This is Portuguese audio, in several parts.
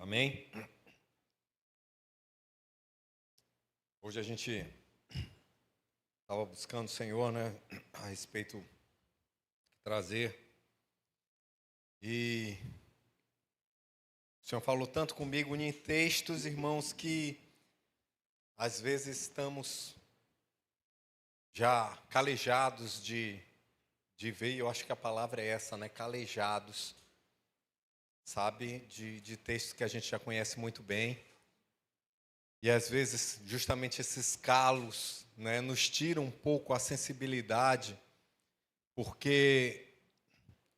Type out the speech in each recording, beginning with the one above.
Amém? Hoje a gente estava buscando o Senhor, né, a respeito de trazer. E o Senhor falou tanto comigo em textos, irmãos, que às vezes estamos já calejados de ver, e eu acho que a palavra é essa, né, calejados, sabe, de textos que a gente já conhece muito bem. E às vezes, justamente esses calos, né, nos tiram um pouco a sensibilidade, porque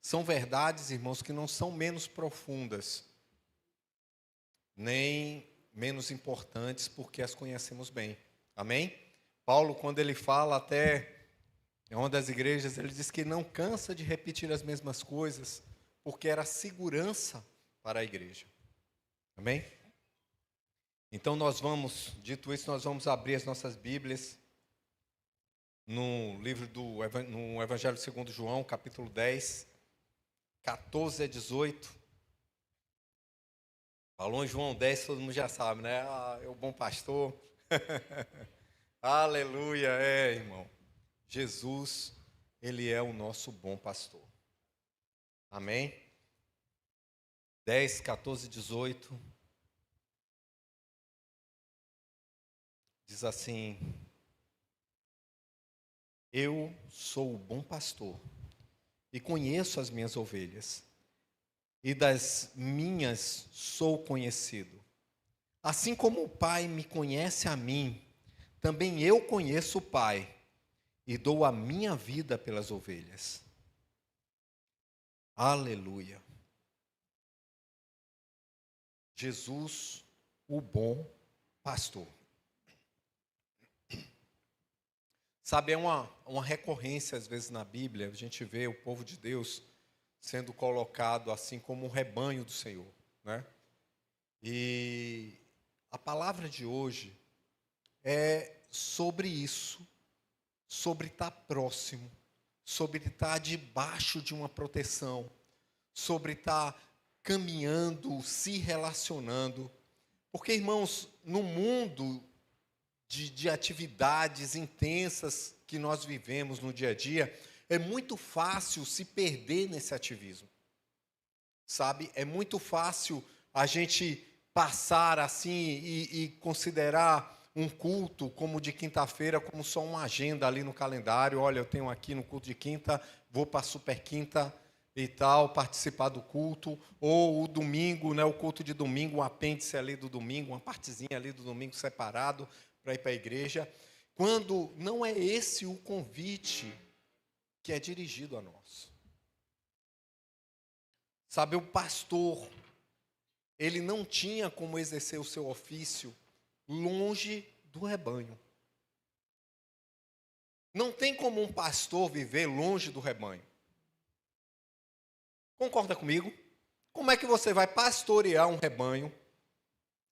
são verdades, irmãos, que não são menos profundas, nem menos importantes, porque as conhecemos bem. Amém? Paulo, quando ele fala até em uma das igrejas, ele diz que não cansa de repetir as mesmas coisas, porque era segurança para a igreja. Amém? Então dito isso, nós vamos abrir as nossas Bíblias no livro no Evangelho segundo João, capítulo 10, 14 a 18. Falou em João 10, todo mundo já sabe, né? É o bom pastor. Aleluia, irmão. Jesus, ele é o nosso bom pastor. Amém? 10, 14, 18. Diz assim: Eu sou o bom pastor e conheço as minhas ovelhas, e das minhas sou conhecido. Assim como o Pai me conhece a mim, também eu conheço o Pai, e dou a minha vida pelas ovelhas. Aleluia. Jesus, o bom pastor. Sabe, é uma recorrência às vezes na Bíblia, a gente vê o povo de Deus sendo colocado assim como um rebanho do Senhor, né? E a palavra de hoje é sobre isso, sobre estar próximo, sobre estar debaixo de uma proteção, sobre estar caminhando, se relacionando. Porque, irmãos, no mundo de atividades intensas que nós vivemos no dia a dia, é muito fácil se perder nesse ativismo, sabe? É muito fácil a gente passar assim e considerar um culto como de quinta-feira como só uma agenda ali no calendário. Olha, eu tenho aqui no culto de quinta, vou para a super quinta e tal, participar do culto. Ou o domingo, né, o culto de domingo, um apêndice ali do domingo, uma partezinha ali do domingo separado para ir para a igreja. Quando não é esse o convite que é dirigido a nós. Sabe, o pastor, ele não tinha como exercer o seu ofício longe do rebanho. Não tem como um pastor viver longe do rebanho. Concorda comigo? Como é que você vai pastorear um rebanho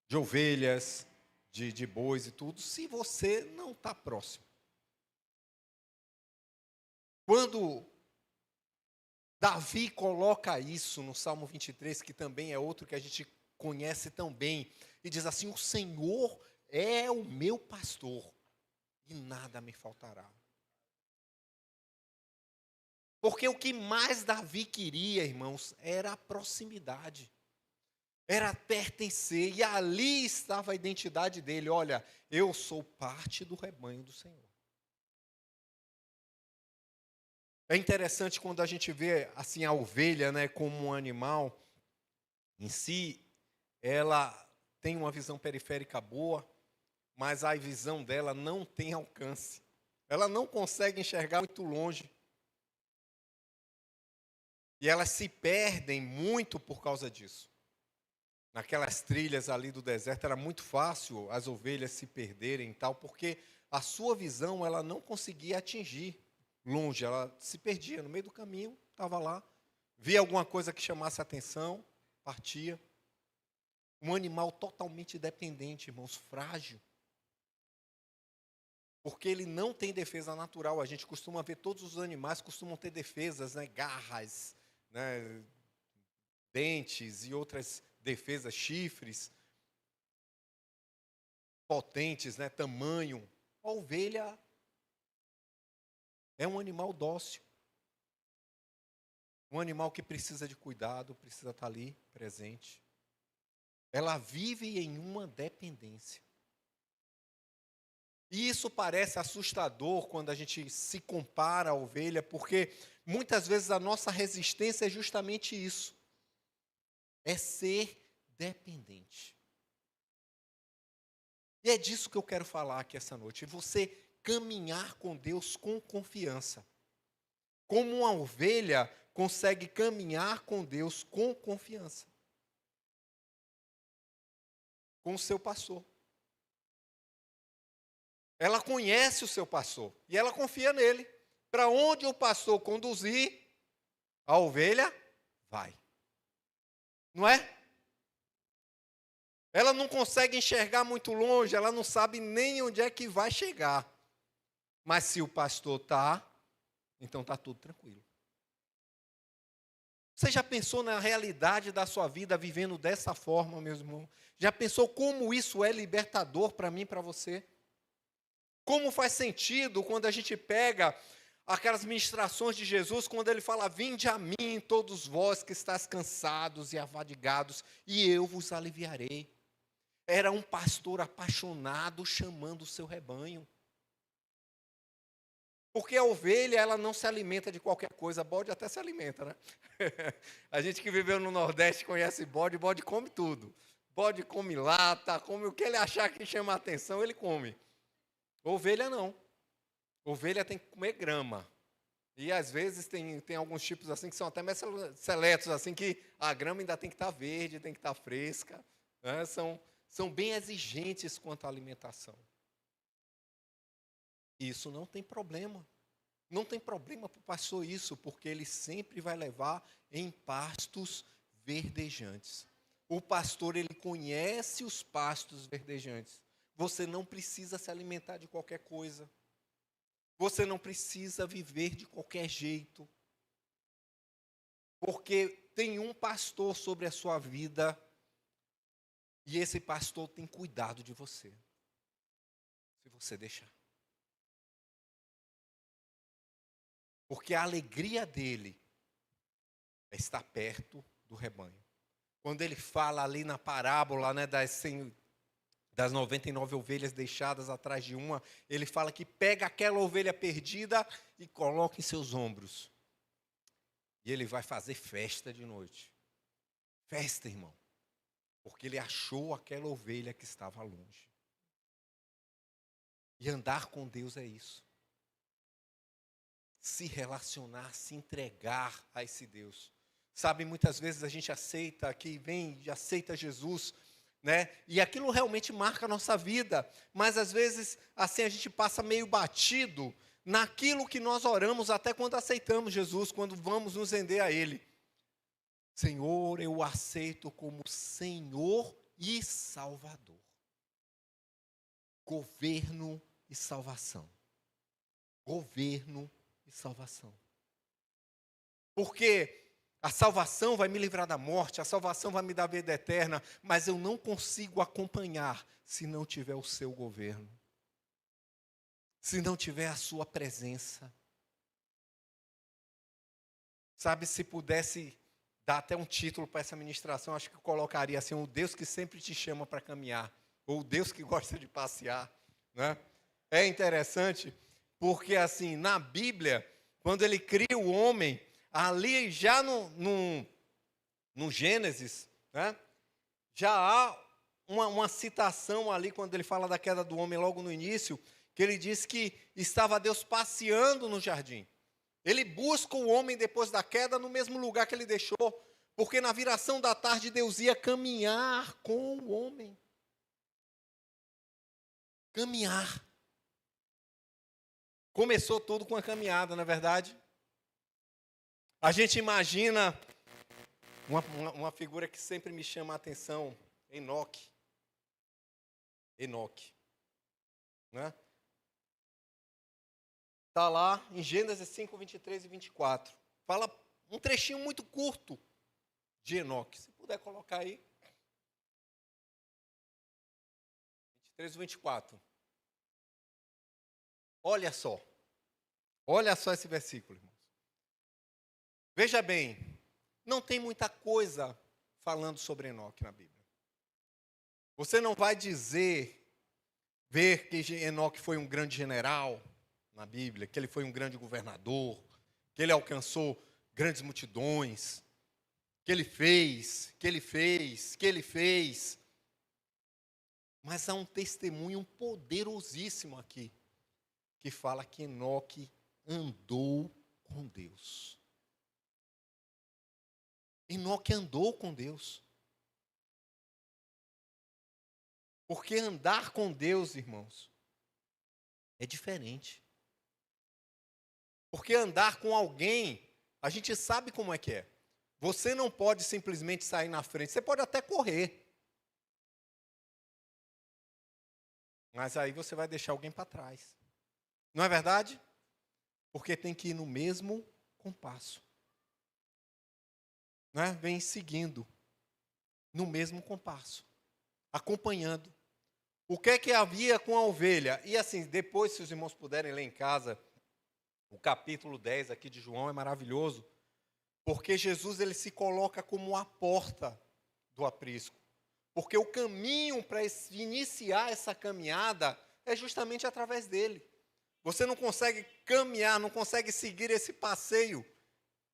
de ovelhas, de bois e tudo, se você não está próximo? Quando Davi coloca isso no Salmo 23, que também é outro que a gente conhece tão bem, e diz assim: o Senhor é o meu pastor, e nada me faltará. Porque o que mais Davi queria, irmãos, era a proximidade, era pertencer, e ali estava a identidade dele. Olha, eu sou parte do rebanho do Senhor. É interessante quando a gente vê assim a ovelha, né, como um animal em si, ela tem uma visão periférica boa, mas a visão dela não tem alcance. Ela não consegue enxergar muito longe. E elas se perdem muito por causa disso. Naquelas trilhas ali do deserto era muito fácil as ovelhas se perderem e tal, porque a sua visão ela não conseguia atingir longe, ela se perdia no meio do caminho, estava lá, via alguma coisa que chamasse a atenção, partia. Um animal totalmente dependente, irmãos, frágil. Porque ele não tem defesa natural. A gente costuma ver, todos os animais costumam ter defesas, né? Garras, né? Dentes e outras defesa, chifres, potentes, né, tamanho. A ovelha é um animal dócil. Um animal que precisa de cuidado, precisa estar ali presente. Ela vive em uma dependência. E isso parece assustador quando a gente se compara à ovelha, porque muitas vezes a nossa resistência é justamente isso. É ser dependente. E é disso que eu quero falar aqui essa noite. Você caminhar com Deus com confiança. Como uma ovelha consegue caminhar com Deus com confiança. Com o seu pastor. Ela conhece o seu pastor e ela confia nele. Para onde o pastor conduzir, a ovelha vai. Não é? Ela não consegue enxergar muito longe, ela não sabe nem onde é que vai chegar. Mas se o pastor está, então está tudo tranquilo. Você já pensou na realidade da sua vida vivendo dessa forma, meu irmão? Já pensou como isso é libertador para mim e para você? Como faz sentido quando a gente pega aquelas ministrações de Jesus, quando ele fala: vinde a mim, todos vós que estáis cansados e afadigados, e eu vos aliviarei. Era um pastor apaixonado chamando o seu rebanho. Porque a ovelha, ela não se alimenta de qualquer coisa, bode até se alimenta, né? A gente que viveu no Nordeste conhece bode, bode come tudo. Bode come lata, come o que ele achar que chama a atenção, ele come. Ovelha não. Ovelha tem que comer grama. E às vezes tem alguns tipos assim que são até mais seletos, assim, que a grama ainda tem que estar verde, tem que estar fresca. Né? São bem exigentes quanto à alimentação. Isso não tem problema. Não tem problema para o pastor isso, porque ele sempre vai levar em pastos verdejantes. O pastor, ele conhece os pastos verdejantes. Você não precisa se alimentar de qualquer coisa. Você não precisa viver de qualquer jeito. Porque tem um pastor sobre a sua vida e esse pastor tem cuidado de você. Se você deixar. Porque a alegria dele é estar perto do rebanho. Quando ele fala ali na parábola, né, das 99 ovelhas deixadas atrás de uma, ele fala que pega aquela ovelha perdida e coloca em seus ombros. E ele vai fazer festa de noite. Festa, irmão. Porque ele achou aquela ovelha que estava longe. E andar com Deus é isso. Se relacionar, se entregar a esse Deus. Sabe, muitas vezes a gente aceita aqui, vem e aceita Jesus, né? E aquilo realmente marca a nossa vida, mas às vezes assim a gente passa meio batido naquilo que nós oramos até quando aceitamos Jesus, quando vamos nos render a Ele. Senhor, eu o aceito como Senhor e Salvador. Governo e salvação. Governo e salvação. Porque a salvação vai me livrar da morte, a salvação vai me dar vida eterna, mas eu não consigo acompanhar se não tiver o seu governo. Se não tiver a sua presença. Sabe, se pudesse dar até um título para essa ministração, acho que eu colocaria assim: o Deus que sempre te chama para caminhar, ou o Deus que gosta de passear, né? É interessante, porque assim, na Bíblia, quando ele cria o homem, ali já no Gênesis, né, já há uma citação ali, quando ele fala da queda do homem logo no início, que ele diz que estava Deus passeando no jardim. Ele busca o homem depois da queda no mesmo lugar que ele deixou, porque na viração da tarde Deus ia caminhar com o homem. Caminhar. Começou tudo com a caminhada, não é verdade? A gente imagina uma figura que sempre me chama a atenção, Enoque. Enoque. Né? Está lá em Gênesis 5, 23 e 24. Fala um trechinho muito curto de Enoque. Se puder colocar aí. 3:24. Olha só. Olha só esse versículo, irmãos. Veja bem, não tem muita coisa falando sobre Enoque na Bíblia. Você não vai ver que Enoque foi um grande general na Bíblia, que ele foi um grande governador, que ele alcançou grandes multidões, que ele fez. Mas há um testemunho poderosíssimo aqui, que fala que Enoque andou com Deus. Enoque andou com Deus. Porque andar com Deus, irmãos, é diferente. Porque andar com alguém, a gente sabe como é que é. Você não pode simplesmente sair na frente, você pode até correr. Mas aí você vai deixar alguém para trás. Não é verdade? Porque tem que ir no mesmo compasso. Né? Vem seguindo no mesmo compasso, acompanhando. O que é que havia com a ovelha? E assim, depois, se os irmãos puderem ler em casa, o capítulo 10 aqui de João é maravilhoso, porque Jesus ele se coloca como a porta do aprisco. Porque o caminho para iniciar essa caminhada é justamente através dele. Você não consegue caminhar, não consegue seguir esse passeio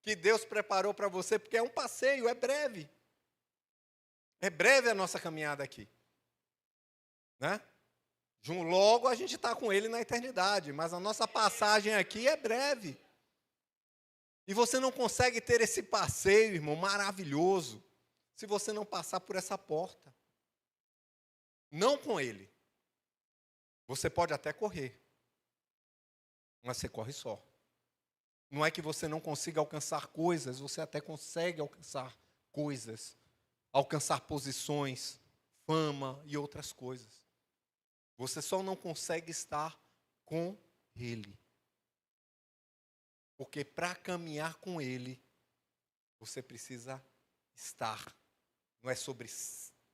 que Deus preparou para você, porque é um passeio, é breve. É breve a nossa caminhada aqui. Né? Logo a gente está com ele na eternidade, mas a nossa passagem aqui é breve. E você não consegue ter esse passeio, irmão, maravilhoso, se você não passar por essa porta. Não com ele. Você pode até correr, mas você corre só. Não é que você não consiga alcançar coisas, você até consegue alcançar coisas, alcançar posições, fama e outras coisas. Você só não consegue estar com ele. Porque para caminhar com ele, você precisa estar. Não é sobre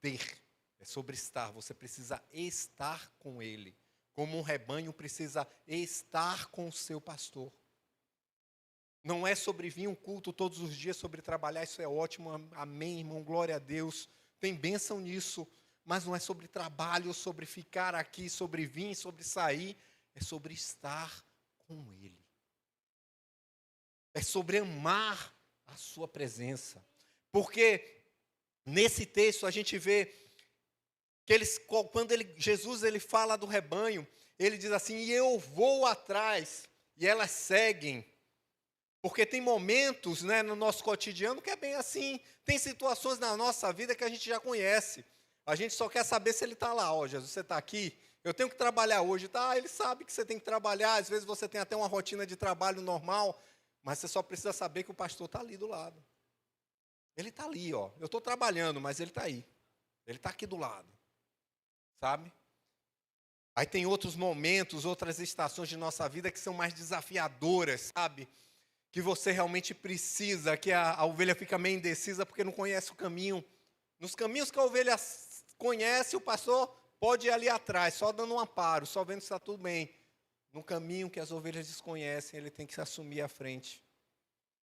ter, é sobre estar. Você precisa estar com ele. Como um rebanho precisa estar com o seu pastor. Não é sobre vir um culto todos os dias, sobre trabalhar, isso é ótimo, amém, irmão, glória a Deus. Tem bênção nisso, mas não é sobre trabalho, sobre ficar aqui, sobre vir, sobre sair. É sobre estar com ele. É sobre amar a sua presença. Porque nesse texto a gente vê que Jesus ele fala do rebanho, ele diz assim, e eu vou atrás, e elas seguem. Porque tem momentos, né, no nosso cotidiano que é bem assim. Tem situações na nossa vida que a gente já conhece. A gente só quer saber se ele está lá. Ó, Jesus, você está aqui? Eu tenho que trabalhar hoje. Tá? Ele sabe que você tem que trabalhar. Às vezes você tem até uma rotina de trabalho normal. Mas você só precisa saber que o pastor está ali do lado. Ele está ali, ó. Eu estou trabalhando, mas ele está aí. Ele está aqui do lado. Sabe? Aí tem outros momentos, outras estações de nossa vida que são mais desafiadoras, sabe? Que você realmente precisa, que a ovelha fica meio indecisa porque não conhece o caminho. Nos caminhos que a ovelha conhece, o pastor pode ir ali atrás, só dando um amparo, só vendo se está tudo bem. No caminho que as ovelhas desconhecem, ele tem que se assumir à frente.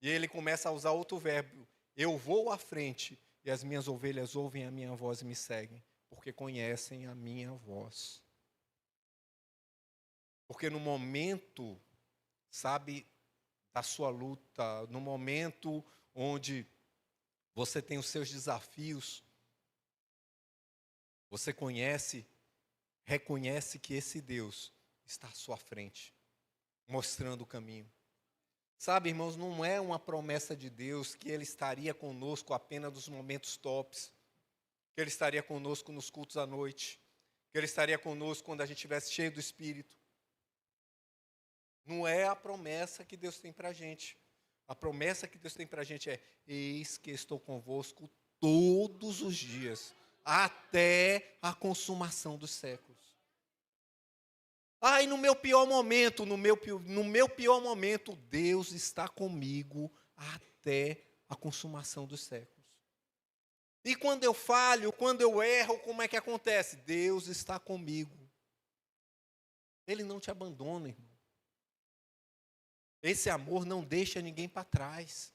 E ele começa a usar outro verbo. Eu vou à frente e as minhas ovelhas ouvem a minha voz e me seguem, porque conhecem a minha voz. Porque no momento, sabe, da sua luta, no momento onde você tem os seus desafios, você reconhece que esse Deus está à sua frente, mostrando o caminho. Sabe, irmãos, não é uma promessa de Deus que Ele estaria conosco apenas nos momentos tops, que Ele estaria conosco nos cultos à noite, que Ele estaria conosco quando a gente estivesse cheio do Espírito. Não é a promessa que Deus tem para a gente. A promessa que Deus tem para a gente é: eis que estou convosco todos os dias, até a consumação dos séculos. E no meu pior momento, no meu pior momento, Deus está comigo até a consumação dos séculos. E quando eu falho, quando eu erro, como é que acontece? Deus está comigo. Ele não te abandona, irmão. Esse amor não deixa ninguém para trás.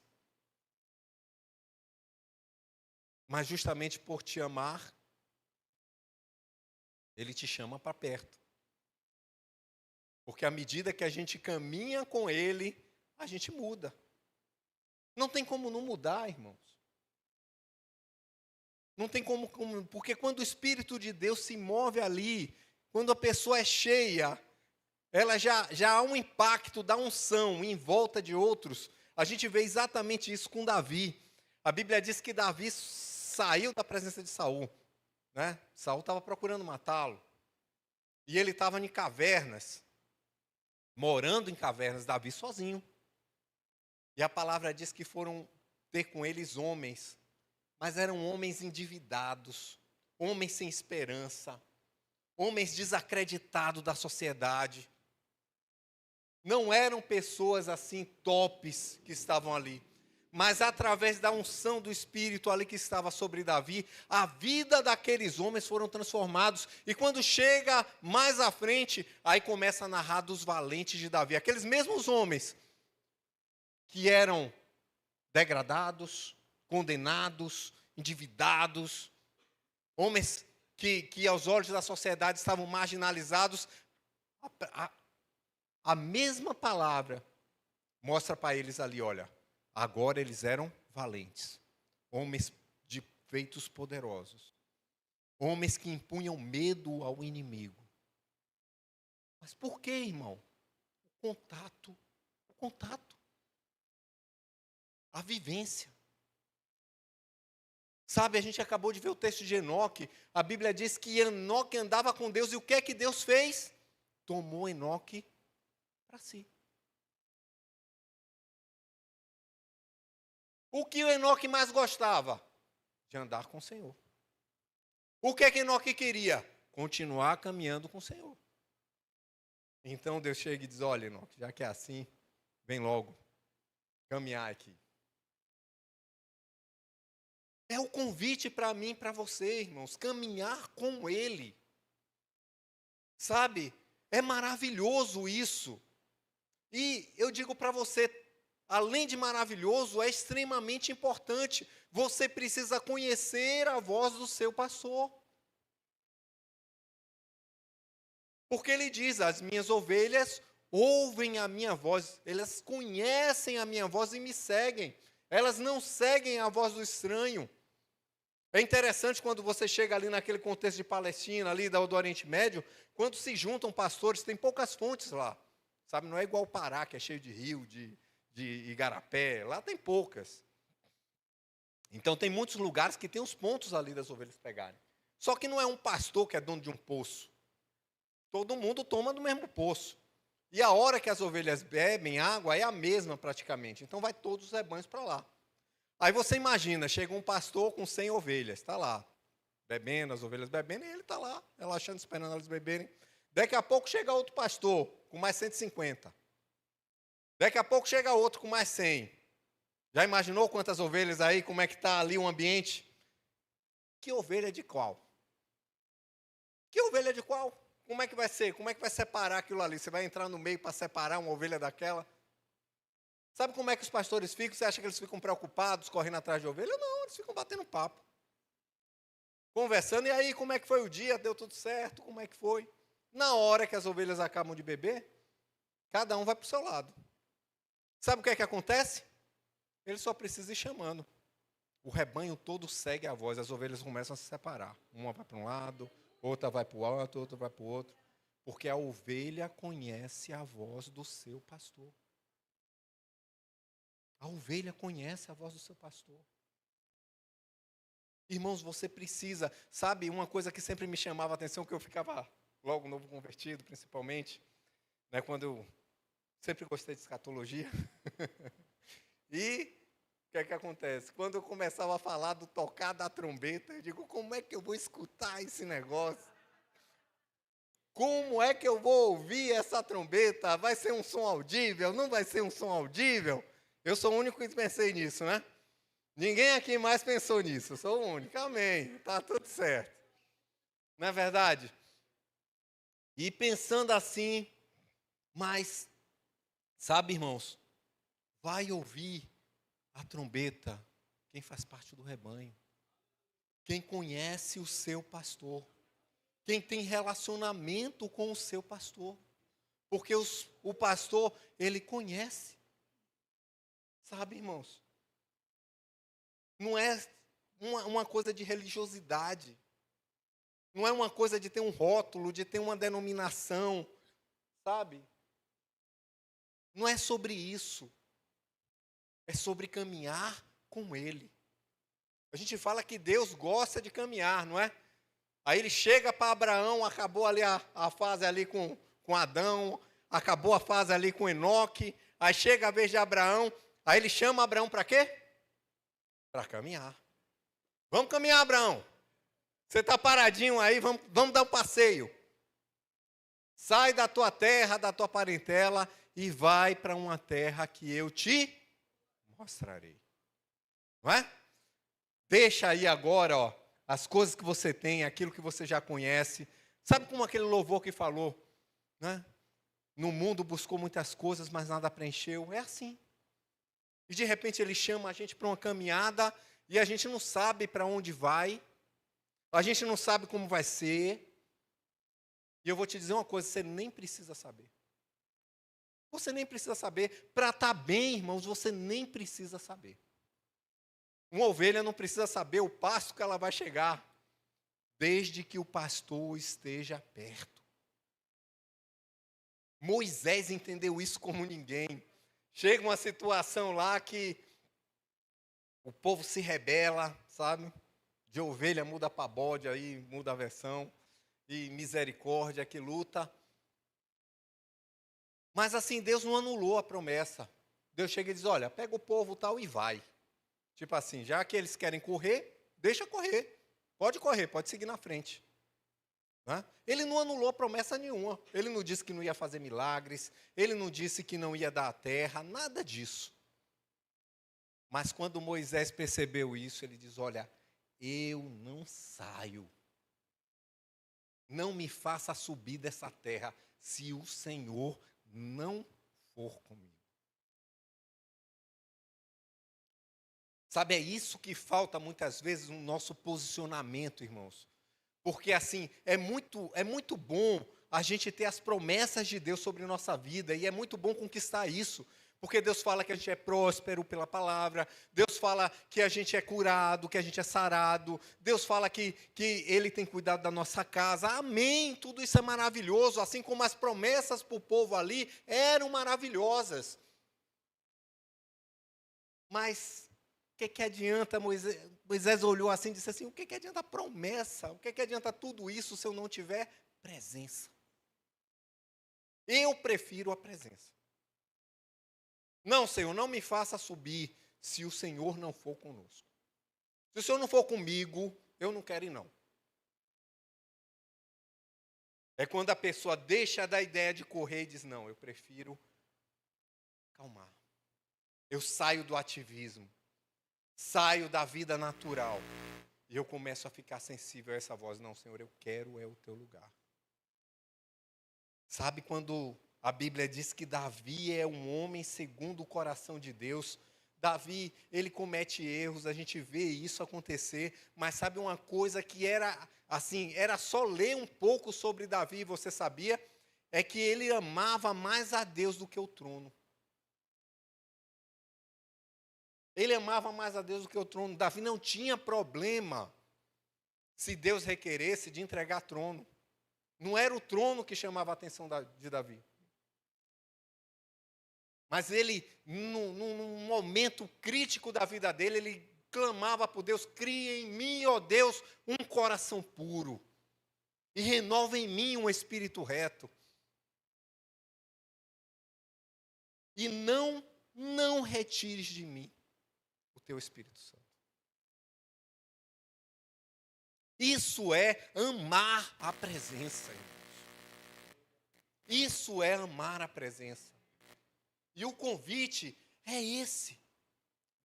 Mas justamente por te amar, Ele te chama para perto. Porque à medida que a gente caminha com Ele, a gente muda. Não tem como não mudar, irmãos. Não tem como, porque quando o Espírito de Deus se move ali, quando a pessoa é cheia, ela já há um impacto da unção em volta de outros. A gente vê exatamente isso com Davi. A Bíblia diz que Davi saiu da presença de Saul, né? Saul estava procurando matá-lo. E ele estava em cavernas, morando em cavernas, Davi sozinho. E a palavra diz que foram ter com eles homens, mas eram homens endividados, homens sem esperança, homens desacreditados da sociedade. Não eram pessoas assim tops que estavam ali, mas através da unção do Espírito ali que estava sobre Davi, a vida daqueles homens foram transformados. E quando chega mais à frente, aí começa a narrar dos valentes de Davi, aqueles mesmos homens que eram degradados, condenados, endividados, homens que aos olhos da sociedade estavam marginalizados. A mesma palavra mostra para eles ali, olha, agora eles eram valentes, homens de feitos poderosos, homens que impunham medo ao inimigo. Mas por que, irmão? O contato, a vivência. Sabe, a gente acabou de ver o texto de Enoque. A Bíblia diz que Enoque andava com Deus, e o que é que Deus fez? Tomou Enoque para si. O que o Enoque mais gostava? De andar com o Senhor. O que é que Enoque queria? Continuar caminhando com o Senhor. Então Deus chega e diz, olha, Enoque, já que é assim, vem logo caminhar aqui. É o convite para mim e para você, irmãos, caminhar com Ele. Sabe, é maravilhoso isso. E eu digo para você, além de maravilhoso, é extremamente importante. Você precisa conhecer a voz do seu pastor. Porque ele diz, as minhas ovelhas ouvem a minha voz, elas conhecem a minha voz e me seguem. Elas não seguem a voz do estranho. É interessante quando você chega ali naquele contexto de Palestina, ali do Oriente Médio, quando se juntam pastores, tem poucas fontes lá. Sabe, não é igual o Pará, que é cheio de rio, de igarapé, lá tem poucas. Então tem muitos lugares que tem os pontos ali das ovelhas pegarem. Só que não é um pastor que é dono de um poço. Todo mundo toma do mesmo poço. E a hora que as ovelhas bebem água é a mesma praticamente. Então vai todos os rebanhos para lá. Aí você imagina, chega um pastor com 100 ovelhas, está lá, bebendo, as ovelhas bebendo, e ele está lá, relaxando, esperando elas beberem. Daqui a pouco chega outro pastor com mais 150. Daqui a pouco chega outro com mais 100. Já imaginou quantas ovelhas aí, como é que está ali o ambiente? Que ovelha de qual? Que ovelha de qual? Como é que vai ser? Como é que vai separar aquilo ali? Você vai entrar no meio para separar uma ovelha daquela? Sabe como é que os pastores ficam? Você acha que eles ficam preocupados, correndo atrás de ovelha? Não, eles ficam batendo papo. Conversando, e aí, como é que foi o dia? Deu tudo certo? Como é que foi? Na hora que as ovelhas acabam de beber, cada um vai para o seu lado. Sabe o que é que acontece? Ele só precisa ir chamando. O rebanho todo segue a voz, as ovelhas começam a se separar. Uma vai para um lado, outra vai para o outro, outra vai para o outro. Porque a ovelha conhece a voz do seu pastor. A ovelha conhece a voz do seu pastor. Irmãos, você precisa, sabe, uma coisa que sempre me chamava a atenção, que eu ficava logo novo convertido, principalmente, né, quando eu sempre gostei de escatologia. E o que é que acontece? Quando eu começava a falar do tocar da trombeta, eu digo, como é que eu vou escutar esse negócio? Como é que eu vou ouvir essa trombeta? Vai ser um som audível? Não vai ser um som audível? Eu sou o único que pensei nisso, né? Ninguém aqui mais pensou nisso, eu sou o único. Amém. Tá tudo certo. Não é verdade? E pensando assim, mas, sabe, irmãos, vai ouvir a trombeta quem faz parte do rebanho, quem conhece o seu pastor, quem tem relacionamento com o seu pastor, porque o pastor, ele conhece, sabe, irmãos? Não é uma coisa de religiosidade, não é uma coisa de ter um rótulo, de ter uma denominação, sabe? Não é sobre isso, é sobre caminhar com Ele. A gente fala que Deus gosta de caminhar, não é? Aí ele chega para Abraão, acabou ali a fase ali com Adão, acabou a fase ali com Enoque, aí chega a vez de Abraão, aí ele chama Abraão para quê? Para caminhar. Vamos caminhar, Abraão. Você está paradinho aí, vamos dar um passeio. Sai da tua terra, da tua parentela e vai para uma terra que eu te mostrarei. Não é? Deixa aí agora, ó, as coisas que você tem, aquilo que você já conhece. Sabe como aquele louvor que falou, né? No mundo buscou muitas coisas, mas nada preencheu. É assim. E de repente ele chama a gente para uma caminhada e a gente não sabe para onde vai. A gente não sabe como vai ser. E eu vou te dizer uma coisa, você nem precisa saber. Você nem precisa saber. Para estar bem, irmãos, você nem precisa saber. Uma ovelha não precisa saber o pasto que ela vai chegar, desde que o pastor esteja perto. Moisés entendeu isso como ninguém. Chega uma situação lá que o povo se rebela, sabe? De ovelha muda para bode, aí muda a versão. E misericórdia que luta. Mas assim, Deus não anulou a promessa. Deus chega e diz, olha, pega o povo tal e vai. Tipo assim, já que eles querem correr, deixa correr. Pode seguir na frente. Né? Ele não anulou promessa nenhuma. Ele não disse que não ia fazer milagres. Ele não disse que não ia dar a terra. Nada disso. Mas quando Moisés percebeu isso, ele diz, olha, eu não saio. Não me faça subir dessa terra se o Senhor não for comigo. Sabe, é isso que falta muitas vezes no nosso posicionamento, irmãos. Porque assim, é muito bom a gente ter as promessas de Deus sobre nossa vida, e é muito bom conquistar isso. Porque Deus fala que a gente é próspero pela palavra, Deus fala que a gente é curado, que a gente é sarado, Deus fala que Ele tem cuidado da nossa casa, amém, tudo isso é maravilhoso, assim como as promessas para o povo ali eram maravilhosas. Mas o que adianta, Moisés olhou assim e disse assim, o que adianta a promessa, o que adianta tudo isso se eu não tiver presença? Eu prefiro a presença. Não, Senhor, não me faça subir se o Senhor não for conosco. Se o Senhor não for comigo, eu não quero ir não. É quando a pessoa deixa da ideia de correr e diz, não, eu prefiro acalmar. Eu saio do ativismo, saio da vida natural e eu começo a ficar sensível a essa voz. Não, Senhor, eu quero é o teu lugar. Sabe quando a Bíblia diz que Davi é um homem segundo o coração de Deus? Davi, ele comete erros, a gente vê isso acontecer, mas sabe uma coisa que era assim, era só ler um pouco sobre Davi, você sabia? É que ele amava mais a Deus do que o trono. Ele amava mais a Deus do que o trono. Davi não tinha problema, se Deus requeresse, de entregar trono. Não era o trono que chamava a atenção de Davi. Mas ele, num momento crítico da vida dele, ele clamava por Deus, cria em mim, ó Deus, um coração puro. E renova em mim um espírito reto. E não retires de mim o teu Espírito Santo. Isso é amar a presença, irmãos. Isso é amar a presença. E o convite é esse.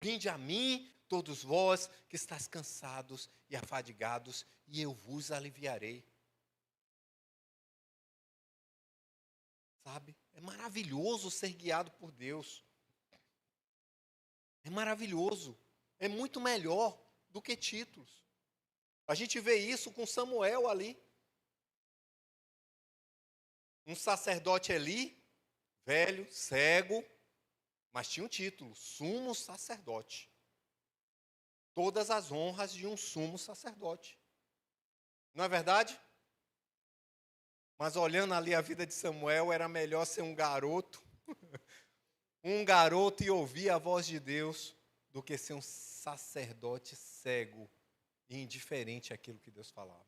Vinde a mim, todos vós que estáis cansados e afadigados, e eu vos aliviarei. Sabe? É maravilhoso ser guiado por Deus. É maravilhoso. É muito melhor do que títulos. A gente vê isso com Samuel ali. Um sacerdote Eli, velho, cego, mas tinha um título, sumo sacerdote. Todas as honras de um sumo sacerdote. Não é verdade? Mas olhando ali a vida de Samuel, era melhor ser um garoto, e ouvir a voz de Deus, do que ser um sacerdote cego e indiferente àquilo que Deus falava.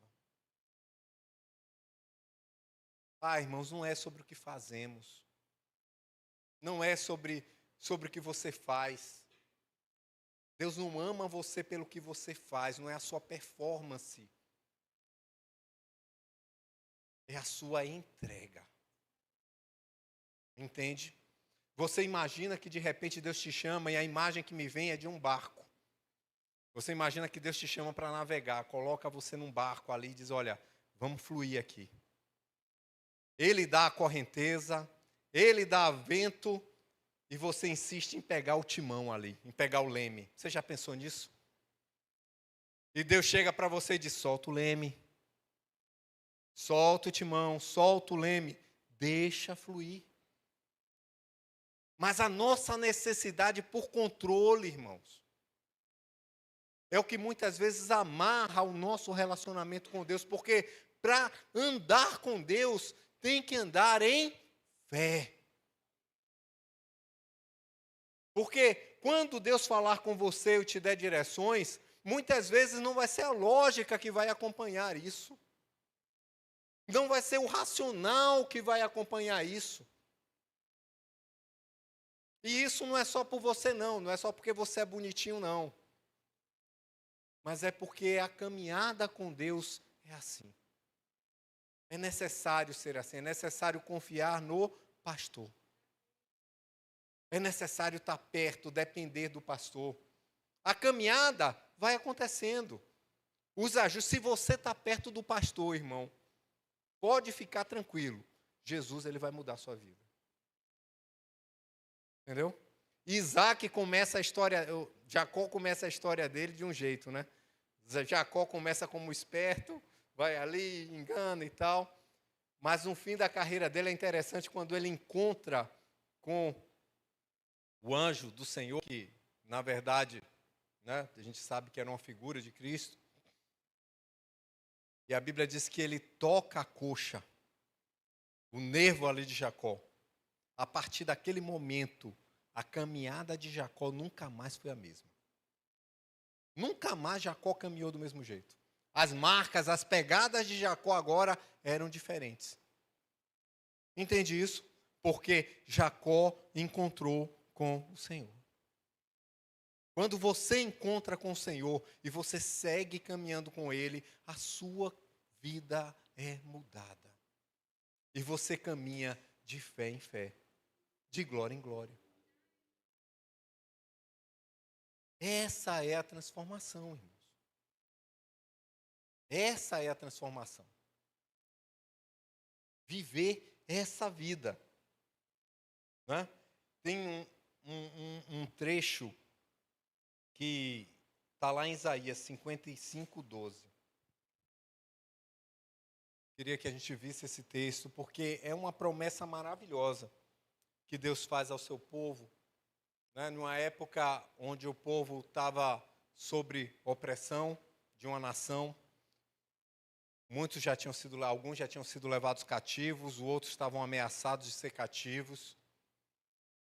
Irmãos, não é sobre o que fazemos. Não é sobre o que você faz. Deus não ama você pelo que você faz, não é a sua performance. É a sua entrega. Entende? Você imagina que de repente Deus te chama e a imagem que me vem é de um barco. Você imagina que Deus te chama para navegar, coloca você num barco ali e diz, olha, vamos fluir aqui. Ele dá a correnteza, Ele dá vento, e você insiste em pegar o timão ali, em pegar o leme. Você já pensou nisso? E Deus chega para você e diz, solta o leme. Solta o timão, solta o leme, deixa fluir. Mas a nossa necessidade por controle, irmãos, é o que muitas vezes amarra o nosso relacionamento com Deus, porque para andar com Deus, tem que andar em fé. Porque quando Deus falar com você e te der direções, muitas vezes não vai ser a lógica que vai acompanhar isso. Não vai ser o racional que vai acompanhar isso. E isso não é só por você não é só porque você é bonitinho não. Mas é porque a caminhada com Deus é assim. É necessário ser assim, é necessário confiar no pastor. É necessário estar perto, depender do pastor. A caminhada vai acontecendo. Os ajustes, se você está perto do pastor, irmão, pode ficar tranquilo. Jesus, ele vai mudar a sua vida. Entendeu? Isaac começa a história, Jacó começa a história dele de um jeito, né? Jacó começa como esperto, vai ali, engana e tal. Mas no fim da carreira dele é interessante quando ele encontra com o anjo do Senhor, que na verdade, né, a gente sabe que era uma figura de Cristo. E a Bíblia diz que ele toca a coxa, o nervo ali de Jacó. A partir daquele momento, a caminhada de Jacó nunca mais foi a mesma. Nunca mais Jacó caminhou do mesmo jeito. As marcas, as pegadas de Jacó agora eram diferentes. Entende isso? Porque Jacó encontrou com o Senhor. Quando você encontra com o Senhor e você segue caminhando com Ele, a sua vida é mudada. E você caminha de fé em fé, de glória em glória. Essa é a transformação, irmãos. Essa é a transformação. Viver essa vida. Né? Tem um trecho que está lá em Isaías 55:12. Queria que a gente visse esse texto, porque é uma promessa maravilhosa que Deus faz ao seu povo, né? Numa época onde o povo estava sob opressão de uma nação. Alguns já tinham sido levados cativos, outros estavam ameaçados de ser cativos.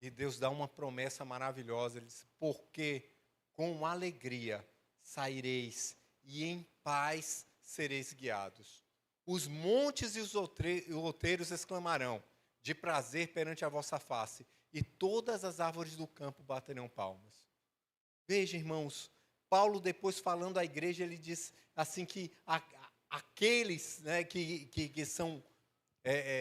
E Deus dá uma promessa maravilhosa. Ele diz, porque com alegria saireis e em paz sereis guiados. Os montes e os outeiros exclamarão, de prazer perante a vossa face, e todas as árvores do campo baterão palmas. Veja, irmãos, Paulo depois falando à igreja, ele diz assim que aqueles, né, que são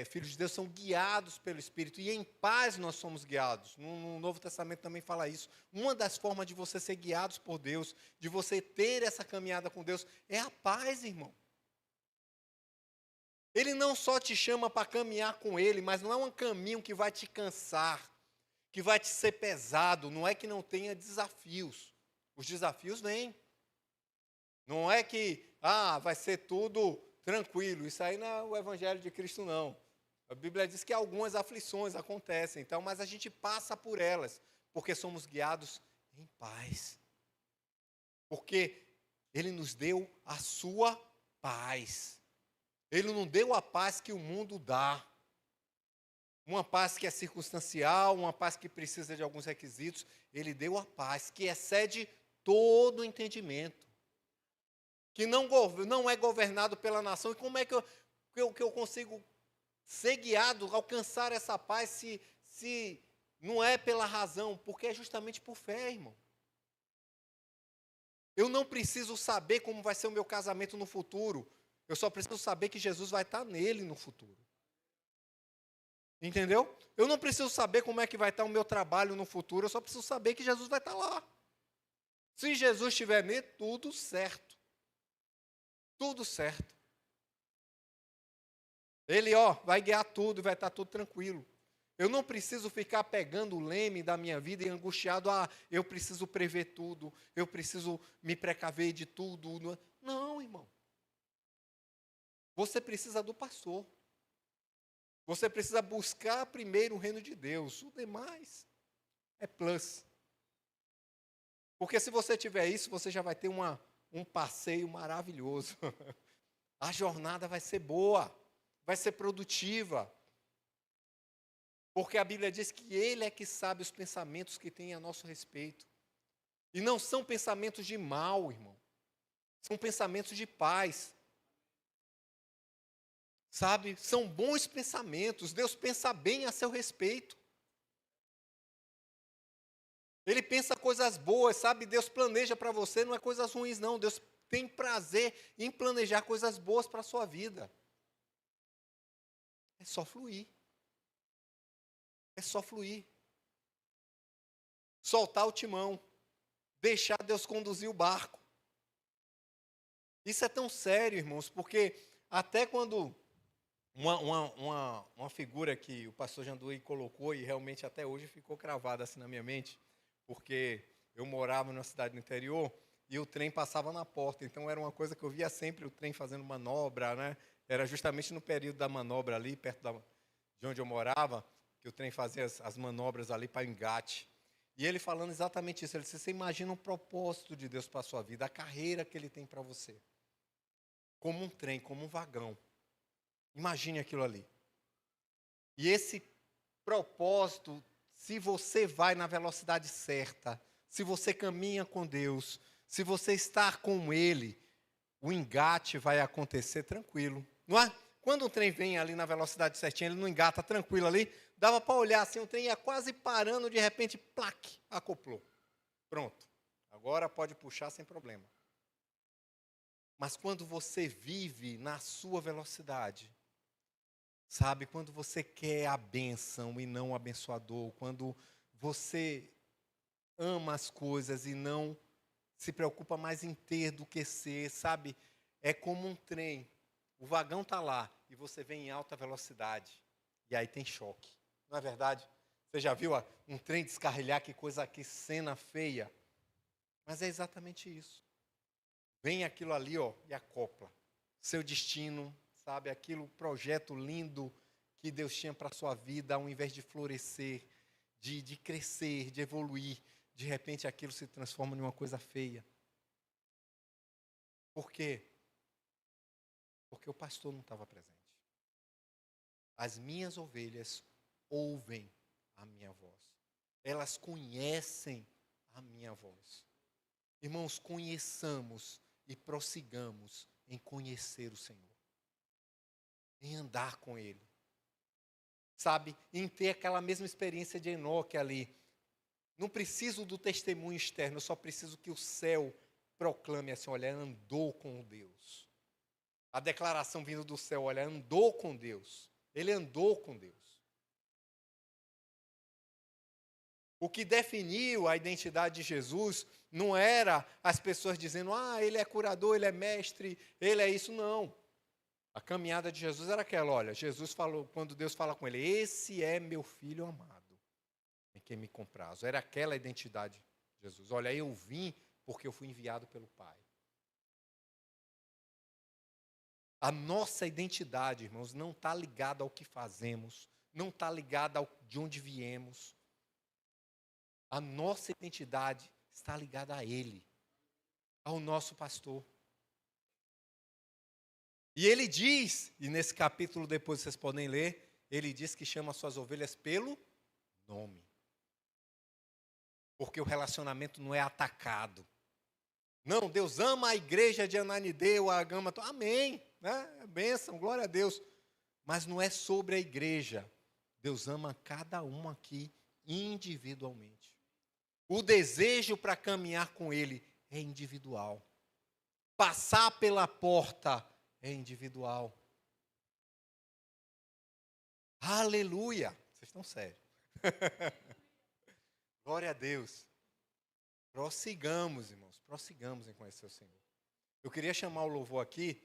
filhos de Deus são guiados pelo Espírito, e em paz nós somos guiados. No Novo Testamento também fala isso. Uma das formas de você ser guiados por Deus, de você ter essa caminhada com Deus, é a paz, irmão. Ele não só te chama para caminhar com Ele, mas não é um caminho que vai te cansar, que vai te ser pesado. Não é que não tenha desafios. Os desafios vêm. Não é que, vai ser tudo tranquilo. Isso aí não é o Evangelho de Cristo, não. A Bíblia diz que algumas aflições acontecem, então, mas a gente passa por elas, porque somos guiados em paz. Porque Ele nos deu a sua paz. Ele não deu a paz que o mundo dá. Uma paz que é circunstancial, uma paz que precisa de alguns requisitos. Ele deu a paz que excede todo o entendimento. Que não é governado pela nação. E como é que eu consigo ser guiado, alcançar essa paz, se não é pela razão? Porque é justamente por fé, irmão. Eu não preciso saber como vai ser o meu casamento no futuro. Eu só preciso saber que Jesus vai estar nele no futuro. Entendeu? Eu não preciso saber como é que vai estar o meu trabalho no futuro. Eu só preciso saber que Jesus vai estar lá. Se Jesus estiver nele, tudo certo. Tudo certo. Ele, vai guiar tudo e vai estar tudo tranquilo. Eu não preciso ficar pegando o leme da minha vida e angustiado, eu preciso prever tudo, eu preciso me precaver de tudo. Não, irmão. Você precisa do pastor. Você precisa buscar primeiro o reino de Deus. O demais é plus. Porque se você tiver isso, você já vai ter um passeio maravilhoso. A jornada vai ser boa, vai ser produtiva. Porque a Bíblia diz que Ele é que sabe os pensamentos que tem a nosso respeito. E não são pensamentos de mal, irmão. São pensamentos de paz. Sabe? São bons pensamentos. Deus pensa bem a seu respeito. Ele pensa coisas boas, sabe? Deus planeja para você, não é coisas ruins, não. Deus tem prazer em planejar coisas boas para a sua vida. É só fluir. É só fluir. Soltar o timão. Deixar Deus conduzir o barco. Isso é tão sério, irmãos, porque até quando uma figura que o pastor Janduí colocou, e realmente até hoje ficou cravada assim na minha mente, porque eu morava numa cidade no interior e o trem passava na porta, então era uma coisa que eu via sempre o trem fazendo manobra, né? Era justamente no período da manobra ali, perto de onde eu morava, que o trem fazia as manobras ali para engate. E ele falando exatamente isso, ele disse, você imagina o propósito de Deus para a sua vida, a carreira que Ele tem para você. Como um trem, como um vagão. Imagine aquilo ali. E esse propósito, se você vai na velocidade certa, se você caminha com Deus, se você está com Ele, o engate vai acontecer tranquilo. Não é? Quando o trem vem ali na velocidade certinha, ele não engata tranquilo ali, dava para olhar assim, o trem ia quase parando, de repente, plaque, acoplou. Pronto. Agora pode puxar sem problema. Mas quando você vive na sua velocidade, sabe, quando você quer a bênção e não o abençoador, quando você ama as coisas e não se preocupa mais em ter do que ser, sabe, é como um trem. O vagão está lá e você vem em alta velocidade. E aí tem choque. Não é verdade? Você já viu um trem descarrilhar? Que coisa, que cena feia. Mas é exatamente isso. Vem aquilo ali, e acopla. Seu destino, sabe? Aquilo, projeto lindo que Deus tinha para a sua vida, ao invés de florescer, de crescer, de evoluir, de repente aquilo se transforma em uma coisa feia. Por quê? Porque o pastor não estava presente. As minhas ovelhas ouvem a minha voz. Elas conhecem a minha voz. Irmãos, conheçamos e prossigamos em conhecer o Senhor. Em andar com Ele. Sabe? Em ter aquela mesma experiência de Enoque ali. Não preciso do testemunho externo, eu só preciso que o céu proclame assim, olha, andou com Deus. A declaração vindo do céu, olha, andou com Deus. ele andou com Deus. O que definiu a identidade de Jesus não era as pessoas dizendo, ele é curador, ele é mestre, ele é isso, não. A caminhada de Jesus era aquela, olha, Jesus falou, quando Deus fala com ele, esse é meu filho amado, em quem me comprazo. Era aquela a identidade de Jesus. Olha, eu vim porque eu fui enviado pelo Pai. A nossa identidade, irmãos, não está ligada ao que fazemos, não está ligada de onde viemos. A nossa identidade está ligada a Ele, ao nosso pastor. E ele diz, e nesse capítulo depois vocês podem ler, ele diz que chama as suas ovelhas pelo nome. Porque o relacionamento não é atacado. Não, Deus ama a igreja de Ananideu, a Gama, amém, né? Bênção, glória a Deus. Mas não é sobre a igreja. Deus ama cada um aqui individualmente. O desejo para caminhar com Ele é individual. Passar pela porta é individual. Aleluia! Vocês estão sérios. Glória a Deus. Prossigamos, irmãos. Prossigamos em conhecer o Senhor. Eu queria chamar o louvor aqui.